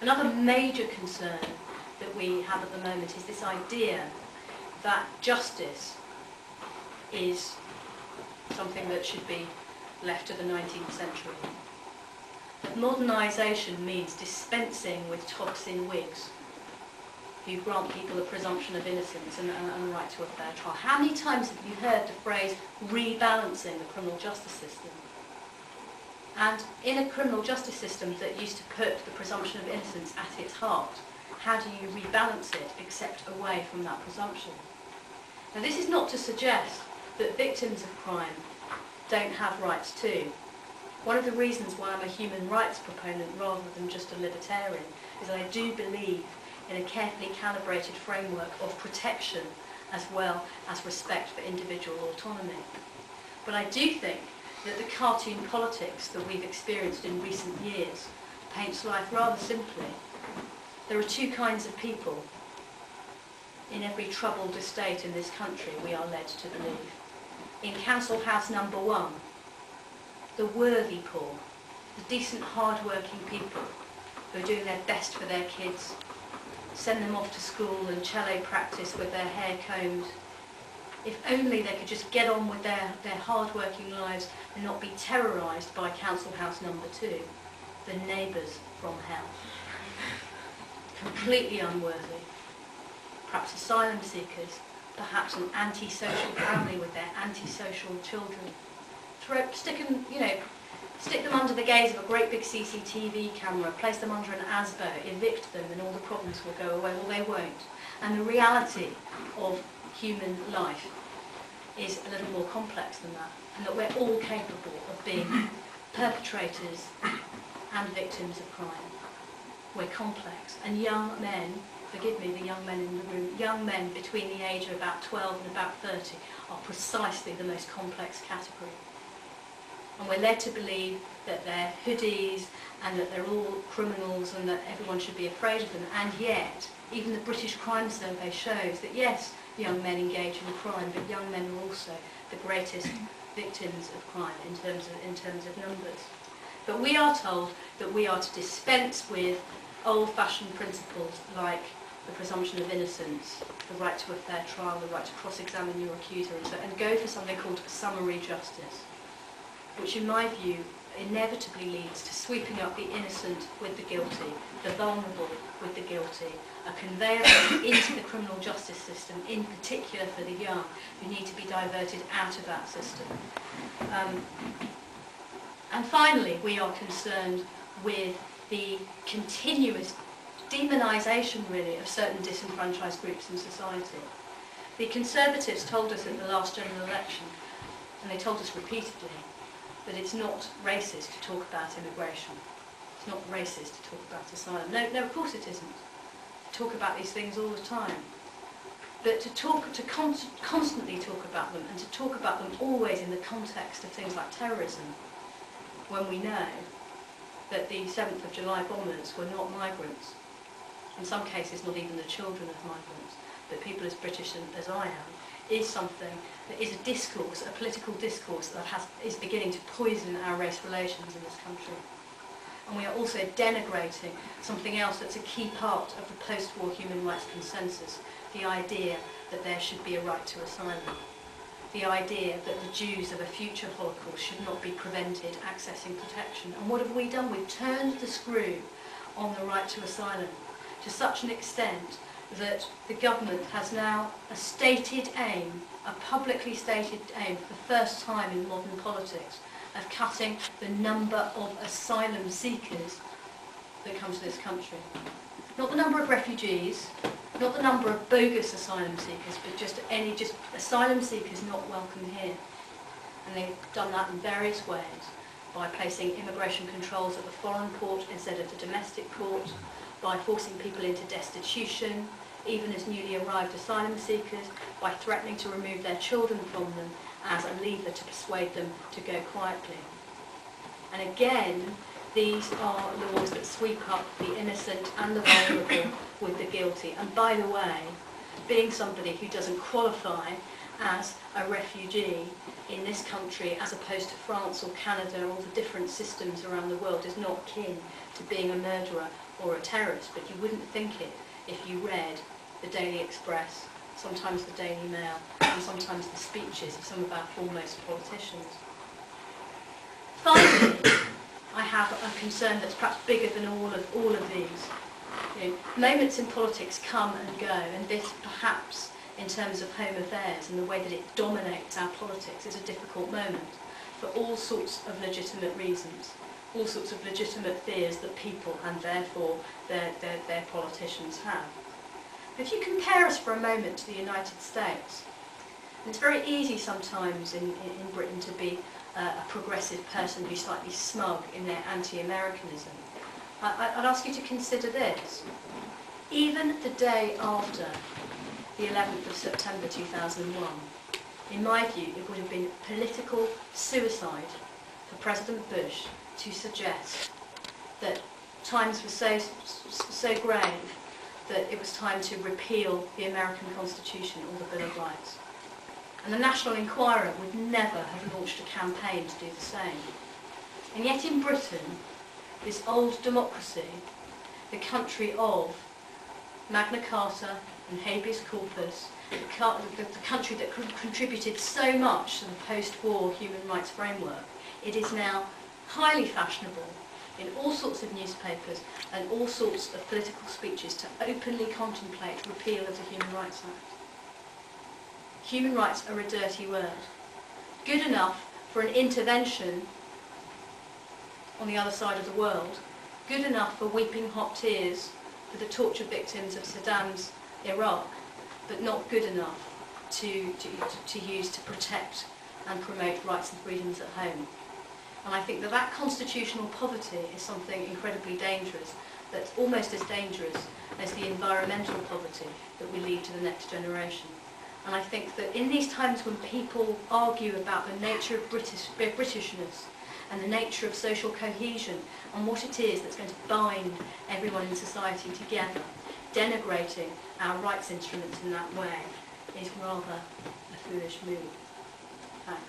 Another major concern that we have at the moment is this idea that justice is something that should be left to the 19th century. That modernisation means dispensing with tops in wigs who grant people a presumption of innocence and a right to a fair trial. How many times have you heard the phrase rebalancing the criminal justice system? And in a criminal justice system that used to put the presumption of innocence at its heart, how do you rebalance it except away from that presumption? Now, this is not to suggest that victims of crime don't have rights too. One of the reasons why I'm a human rights proponent rather than just a libertarian is that I do believe in a carefully calibrated framework of protection as well as respect for individual autonomy. But I do think that the cartoon politics that we've experienced in recent years paints life rather simply. There are two kinds of people in every troubled estate in this country, we are led to believe. In Council House number 1, the worthy poor, the decent, hard-working people who are doing their best for their kids, send them off to school and cello practice with their hair combed. If only they could just get on with their hard-working lives and not be terrorised by Council House number 2, the neighbours from hell. Completely unworthy. Perhaps asylum seekers, perhaps an antisocial family with their antisocial children. Stick them under the gaze of a great big CCTV camera, place them under an ASBO, evict them, and all the problems will go away. Well, they won't. And the reality of human life is a little more complex than that, and that we're all capable of being perpetrators and victims of crime. We're complex. And young men, forgive me, the young men in the room, young men between the age of about 12 and about 30 are precisely the most complex category. And we're led to believe that they're hoodies and that they're all criminals and that everyone should be afraid of them. And yet, even the British Crime Survey shows that yes, young men engage in crime, but young men are also the greatest victims of crime in terms of numbers. But we are told that we are to dispense with old-fashioned principles like the presumption of innocence, the right to a fair trial, the right to cross-examine your accuser, and go for something called summary justice, which in my view inevitably leads to sweeping up the innocent with the guilty, the vulnerable with the guilty, a conveyor into the criminal justice system, in particular for the young, who need to be diverted out of that system. And finally, we are concerned with the continuous demonisation, really, of certain disenfranchised groups in society. The Conservatives told us at the last general election, and they told us repeatedly, that it's not racist to talk about immigration. It's not racist to talk about asylum. No, of course it isn't. We talk about these things all the time. But to constantly talk about them, and to talk about them always in the context of things like terrorism, when we know that the 7th of July bombers were not migrants, in some cases not even the children of migrants, but people as British as I am, is something that is a discourse, a political discourse that is beginning to poison our race relations in this country. And we are also denigrating something else that's a key part of the post-war human rights consensus, the idea that there should be a right to asylum, the idea that the Jews of a future Holocaust should not be prevented accessing protection. And what have we done? We've turned the screw on the right to asylum to such an extent that the government has now a stated aim, a publicly stated aim for the first time in modern politics, of cutting the number of asylum seekers that come to this country. Not the number of refugees, not the number of bogus asylum seekers, but just asylum seekers not welcome here. And they've done that in various ways, by placing immigration controls at the foreign port instead of the domestic port, by forcing people into destitution, even as newly arrived asylum seekers, by threatening to remove their children from them as a lever to persuade them to go quietly. And again, these are laws that sweep up the innocent and the vulnerable with the guilty. And by the way, being somebody who doesn't qualify as a refugee in this country as opposed to France or Canada or all the different systems around the world is not kin to being a murderer or a terrorist, but you wouldn't think it if you read the Daily Express, sometimes the Daily Mail, and sometimes the speeches of some of our foremost politicians. Finally, I have a concern that's perhaps bigger than all of these. You know, moments in politics come and go, and this perhaps, in terms of Home Affairs and the way that it dominates our politics, is a difficult moment for all sorts of legitimate reasons, all sorts of legitimate fears that people and therefore their politicians have. But if you compare us for a moment to the United States, it's very easy sometimes in Britain to be a progressive person who's slightly smug in their anti-Americanism. I'd ask you to consider this. Even the day after the 11th of September 2001, in my view, it would have been political suicide for President Bush to suggest that times were so grave that it was time to repeal the American Constitution or the Bill of Rights. And the National Enquirer would never have launched a campaign to do the same. And yet in Britain, this old democracy, the country of Magna Carta and habeas corpus, the country that contributed so much to the post-war human rights framework, it is now highly fashionable in all sorts of newspapers and all sorts of political speeches to openly contemplate repeal of the Human Rights Act. Human rights are a dirty word. Good enough for an intervention on the other side of the world, good enough for weeping hot tears for the torture victims of Saddam's Iraq, but not good enough to use to protect and promote rights and freedoms at home. And I think that constitutional poverty is something incredibly dangerous, that's almost as dangerous as the environmental poverty that we leave to the next generation. And I think that in these times when people argue about the nature of Britishness and the nature of social cohesion and what it is that's going to bind everyone in society together, denigrating our rights instruments in that way is rather a foolish move. Thanks.